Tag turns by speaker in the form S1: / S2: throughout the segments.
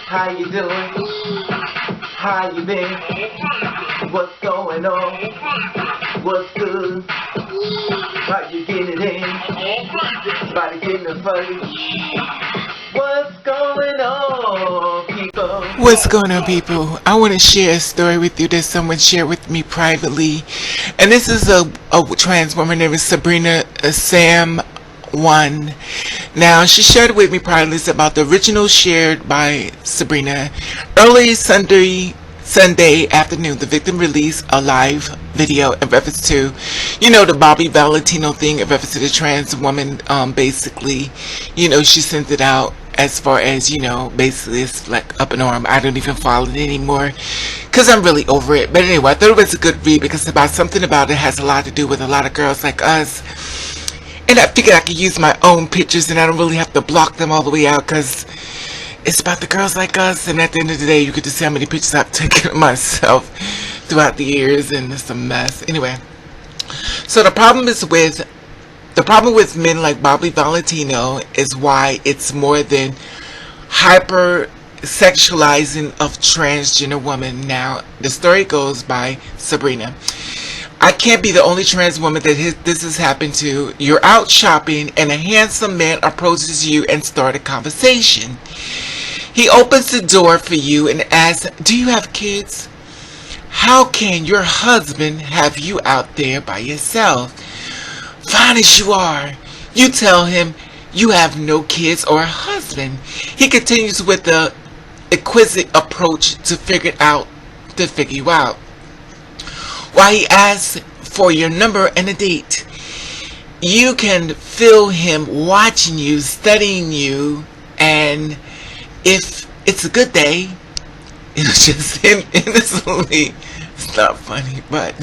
S1: How you doing? How you been? What's going on? What's good? How you getting it in? Body getting it funny. What's going on, people?
S2: What's going on, people? I want to share a story with you that someone shared with me privately. And this is a trans woman named Sabrina Samone. Now, she shared with me privately. It's about the original shared by Sabrina. Early Sunday afternoon, the victim released a live video in reference to, the Bobby Valentino thing, in reference to the trans woman. Basically, she sent it out as far as, basically it's like up an arm. I don't even follow it anymore because I'm really over it. But anyway, I thought it was a good read because something about it has a lot to do with a lot of girls like us. And I figured I could use my own pictures and I don't really have to block them all the way out because it's about the girls like us. And at the end of the day, you get to see how many pictures I've taken of myself throughout the years, and it's a mess. Anyway, so the problem with men like Bobby Valentino is why it's more than hypersexualizing of transgender women. Now, the story goes by Sabrina. I can't be the only trans woman that this has happened to. You're out shopping and a handsome man approaches you and starts a conversation. He opens the door for you and asks, "Do you have kids? How can your husband have you out there by yourself? Fine as you are." You tell him you have no kids or a husband. He continues with the inquisitive approach to figure you out. While he asks for your number and a date, you can feel him watching you, studying you, and if it's a good day, it's just him innocently. It's not funny, but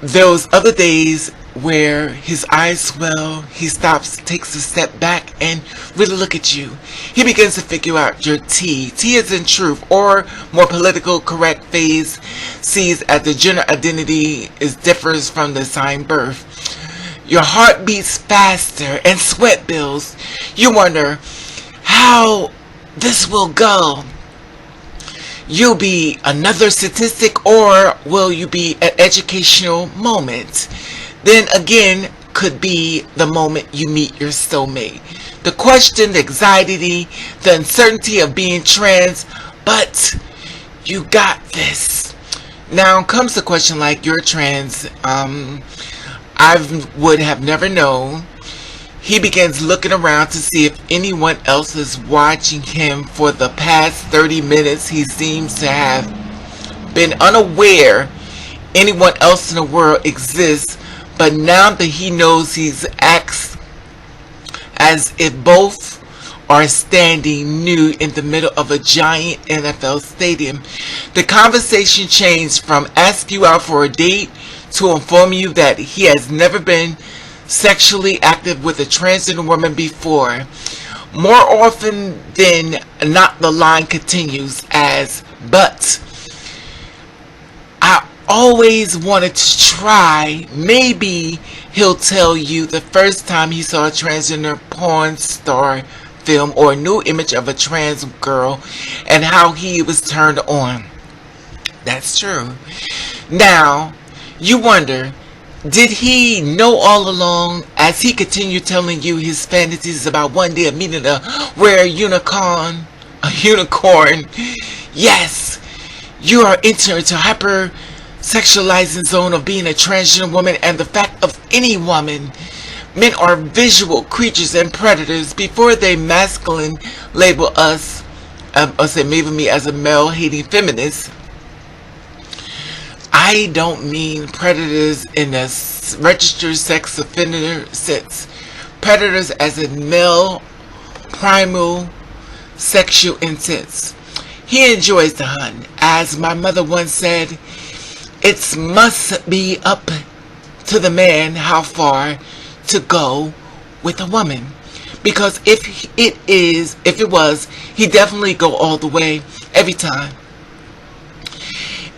S2: those other days where his eyes swell, he stops, takes a step back, and really look at you. He begins to figure out your T. T is in truth, or more political correct phase, sees as the gender identity differs from the assigned birth. Your heart beats faster and sweat builds. You wonder how this will go. You'll be another statistic, or will you be an educational moment? Then again, could be the moment you meet your soulmate. The question, the anxiety, the uncertainty of being trans, but you got this. Now comes the question like, you're trans, I would have never known. He begins looking around to see if anyone else is watching him. For the past 30 minutes, he seems to have been unaware anyone else in the world exists. But now that he knows, he's acts as if both are standing nude in the middle of a giant NFL stadium. The conversation changed from ask you out for a date to inform you that he has never been sexually active with a transgender woman before. More often than not, the line continues as, "But I always wanted to try." Maybe he'll tell you the first time he saw a transgender porn star film or a new image of a trans girl and how he was turned on. That's true. Now, you wonder, did he know all along? As he continued telling you his fantasies about one day of meeting a rare unicorn. Yes, you are entering into hypersexualizing zone of being a transgender woman, and the fact of any woman. Men are visual creatures and predators. Before they masculine label us, or say maybe me as a male-hating feminist, I don't mean predators in a registered sex offender sense. Predators as a male primal sexual intent. He enjoys the hunt. As my mother once said, it must be up to the man how far to go with a woman. Because if it was, he'd definitely go all the way every time.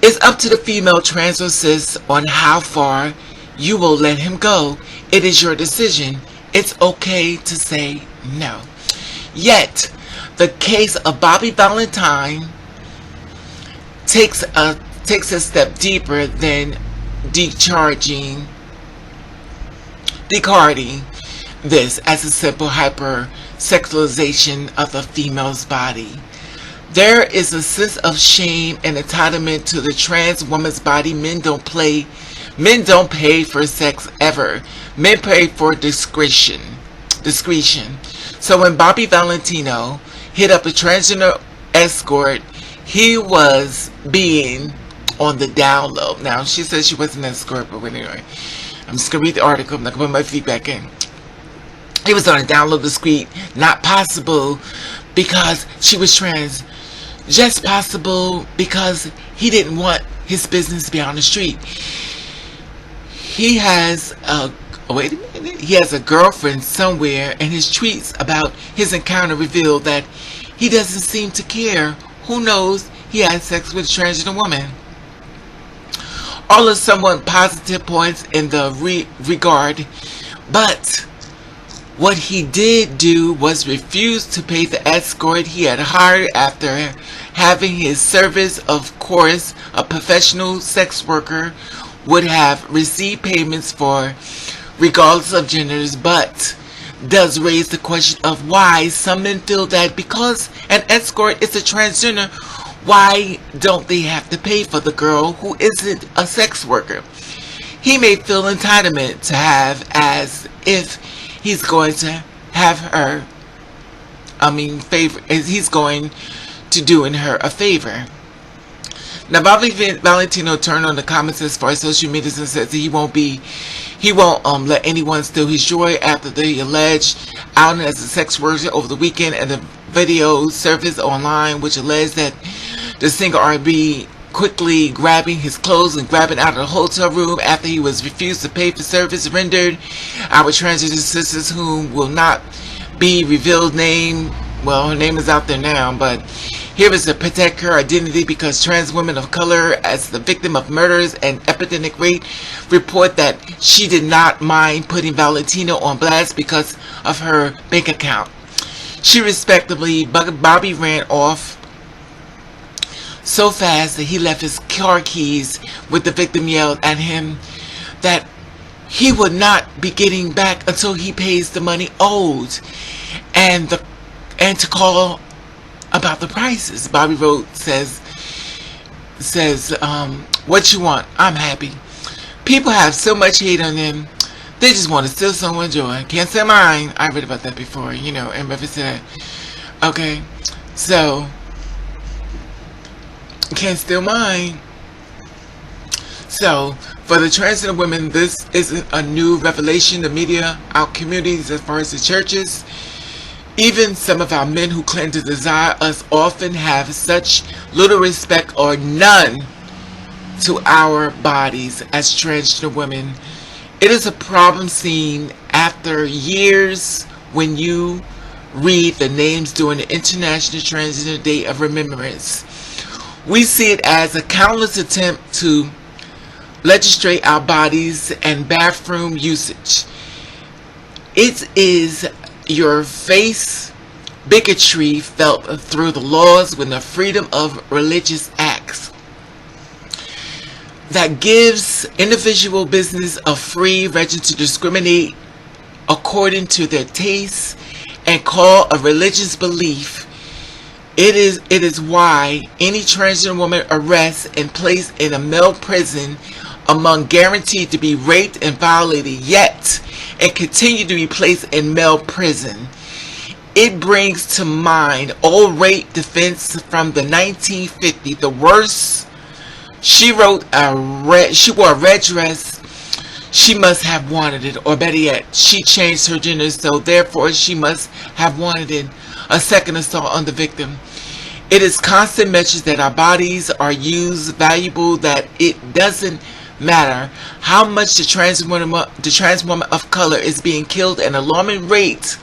S2: It's up to the female trans or cis on how far you will let him go. It is your decision. It's okay to say no. Yet, The case of Bobby Valentine takes a step deeper than decarding this as a simple hypersexualization of the female's body. There is a sense of shame and entitlement to the trans woman's body. Men don't pay for sex ever. Men pay for discretion. So when Bobby Valentino hit up a transgender escort, he was being on the down low. Now, she says she wasn't an escort, but anyway, I'm just going to read the article. I'm not going to put my feedback in. He was on a down low discreet, not possible because she was trans. Just possible because he didn't want his business to be on the street. He has he has a girlfriend somewhere, and his tweets about his encounter reveal that he doesn't seem to care. Who knows? He had sex with a transgender woman. All are somewhat positive points in the regard, but what he did do was refuse to pay the escort he had hired after having his service. Of course, a professional sex worker would have received payments for regardless of genders, but does raise the question of why some men feel that because an escort is a transgender, why don't they have to pay for the girl who isn't a sex worker? He may feel entitlement to have, as if he's going to have her, he's going to doing her a favor. Now, Bobby Valentino turned on the comments as far as social media and says that he won't let anyone steal his joy after the alleged outing as a sex worker over the weekend, and the video surfaced online which alleged that the singer R&B quickly grabbing his clothes and grabbing out of the hotel room after he was refused to pay for service rendered. Our transgender sisters, whom will not be revealed name, well, her name is out there now, but here is to protect her identity because trans women of color, as the victim of murders and epidemic rate, report that she did not mind putting Valentino on blast because of her bank account. She respectively, Bobby ran off so fast that he left his car keys with the victim yelled at him that he would not be getting back until he pays the money owed and to call about the prices. Bobby wrote, says, what you want? I'm happy. People have so much hate on them. They just want to steal someone's joy. Can't say mine. I read about that before, and reference to that. Okay, so can't steal mine. So, for the transgender women, this isn't a new revelation. The media, our communities, as far as the churches, even some of our men who claim to desire us often have such little respect or none to our bodies as transgender women. It is a problem seen after years when you read the names during the International Transgender Day of Remembrance. We see it as a countless attempt to legislate our bodies and bathroom usage. It is your face bigotry felt through the laws when the freedom of religious acts that gives individual business a free region to discriminate according to their tastes and call a religious belief. It is why any transgender woman arrested and placed in a male prison among guaranteed to be raped and violated yet and continue to be placed in male prison. It brings to mind old rape defense from the 1950s. The worst, she wrote she wore a red dress. She must have wanted it, or better yet, she changed her gender, so therefore she must have wanted it. A second assault on the victim. It is constant message that our bodies are used, valuable, that it doesn't matter how much the trans woman of color is being killed at an alarming rate.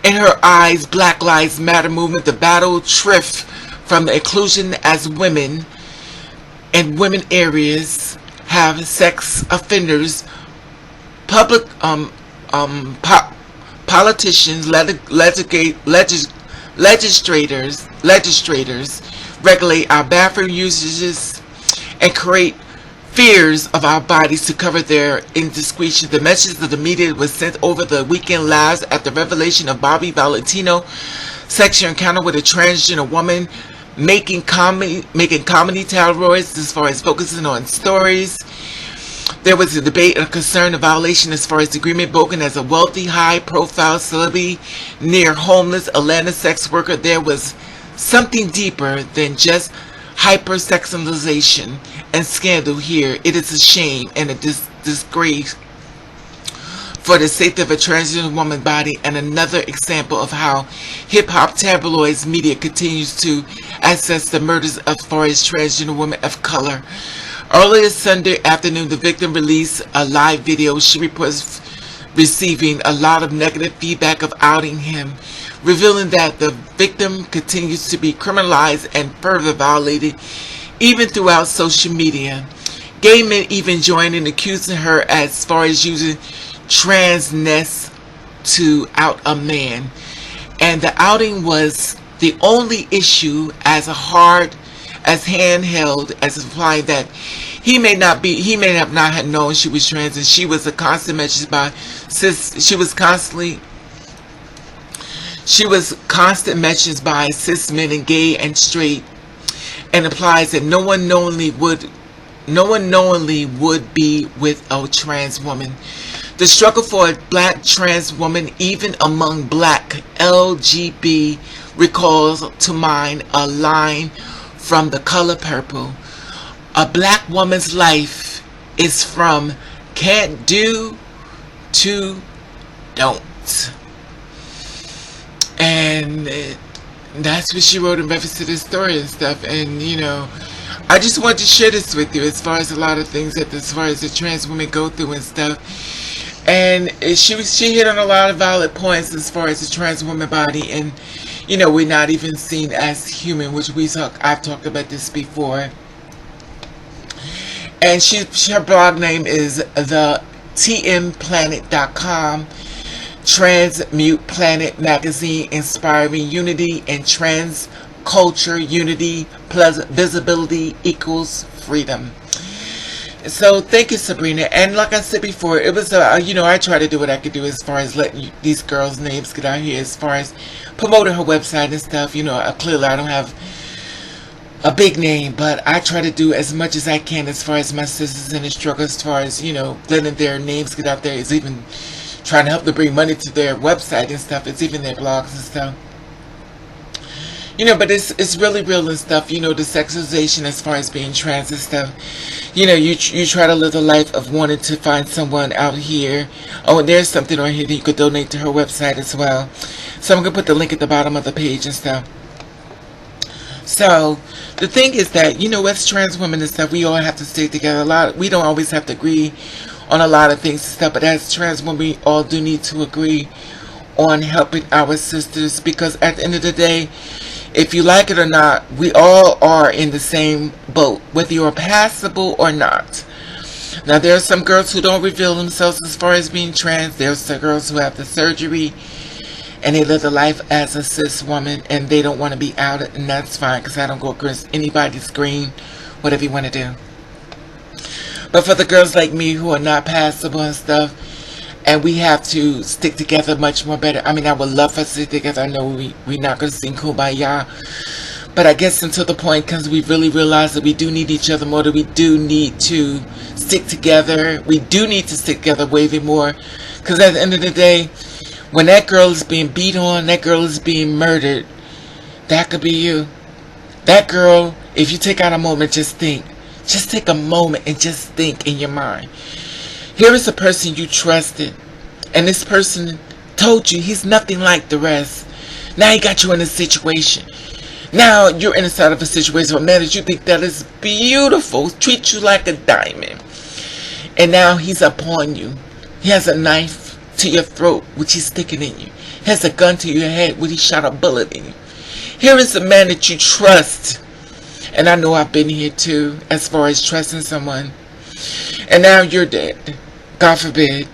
S2: In her eyes, Black Lives Matter movement, the battle thrift from the inclusion as women in women areas have sex offenders, public politicians, legislators regulate our bathroom usages and create fears of our bodies to cover their indiscretion. The message of the media was sent over the weekend lives at the revelation of Bobby Valentino sexual encounter with a transgender woman, making comedy tabloids as far as focusing on stories. There was a debate and a concern of violation as far as the agreement broken as a wealthy, high-profile celebrity near homeless Atlanta sex worker. There was something deeper than just hypersexualization and scandal here. It is a shame and a disgrace for the safety of a transgender woman's body, and another example of how hip-hop tabloids media continues to access the murders of forest transgender women of color. Earlier Sunday afternoon, the victim released a live video. She reports receiving a lot of negative feedback of outing him, revealing that the victim continues to be criminalized and further violated even throughout social media. Gay men even joined in accusing her as far as using transness to out a man, and the outing was the only issue as handheld as implying that he may not have known she was trans, and she was a constant message by cis men and gay and straight, and implies that no one knowingly would be with a trans woman. The struggle for a black trans woman, even among black LGBT, recalls to mind a line from The Color Purple. A black woman's life is from can't do to don't. And that's what she wrote in reference to this story and stuff. And, you know, I just wanted to share this with you as far as a lot of things that as far as the trans women go through and stuff. And she hit on a lot of valid points as far as the trans woman body, and you know, we're not even seen as human, which I've talked about this before. And her blog name is the tmplanet.com, Transmute Planet magazine, inspiring unity and trans culture. Unity plus visibility equals freedom. So thank you, Sabrina. And like I said before, it was you know, I try to do what I could do as far as letting these girls' names get out here, as far as promoting her website and stuff. You know, clearly I don't have a big name, but I try to do as much as I can as far as my sisters in the struggle, as far as, you know, letting their names get out there. It's even trying to help them bring money to their website and stuff. It's even their blogs and stuff. You know, but it's really real and stuff. You know, the sexualization as far as being trans and stuff. You know, you try to live the life of wanting to find someone out here. Oh, and there's something on here that you could donate to her website as well. So I'm going to put the link at the bottom of the page and stuff. So the thing is that, you know, as trans women and stuff, we all have to stay together. We don't always have to agree on a lot of things and stuff. But as trans women, we all do need to agree on helping our sisters. Because at the end of the day, if you like it or not, we all are in the same boat, whether you're passable or not. Now, there are some girls who don't reveal themselves as far as being trans. There's some girls who have the surgery and they live the life as a cis woman and they don't want to be outed, and that's fine, because I don't go against anybody's green, whatever you want to do. But for the girls like me who are not passable and stuff, and we have to stick together much more better. I mean, I would love for us to stick together. I know we're not going to sing Kumbaya. But I guess until the point comes we really realize that we do need each other more, that we do need to stick together. We do need to stick together way more. Because at the end of the day, when that girl is being beat on, that girl is being murdered, that could be you. That girl, if you take out a moment, just think. Just take a moment and just think in your mind. Here is a person you trusted, and this person told you he's nothing like the rest. Now he got you in a situation. Now you're inside of a situation where a man that you think that is beautiful, treats you like a diamond. And now he's upon you. He has a knife to your throat, which he's sticking in you. He has a gun to your head, which he shot a bullet in you. Here is a man that you trust. And I know I've been here too, as far as trusting someone. And now you're dead. God forbid.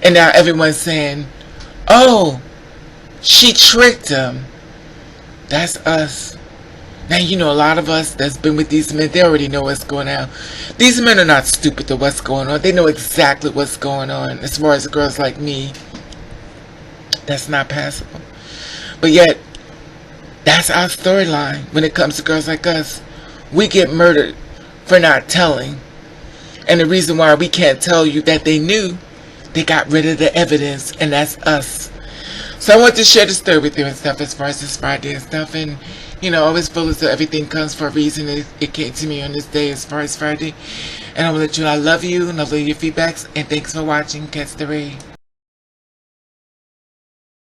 S2: And now everyone's saying, oh, she tricked him. That's us. Now, you know, a lot of us that's been with these men, they already know what's going on. These men are not stupid to what's going on. They know exactly what's going on. As far as girls like me, that's not passable. But yet, that's our storyline when it comes to girls like us. We get murdered for not telling. And the reason why we can't tell you that they knew, they got rid of the evidence, and that's us. So I want to share the story with you and stuff as far as this Friday and stuff. And, you know, I always feel as though everything comes for a reason. It came to me on this day as far as Friday. And I want to let you know I love you and I love your feedbacks. And thanks for watching. Catch the Ray.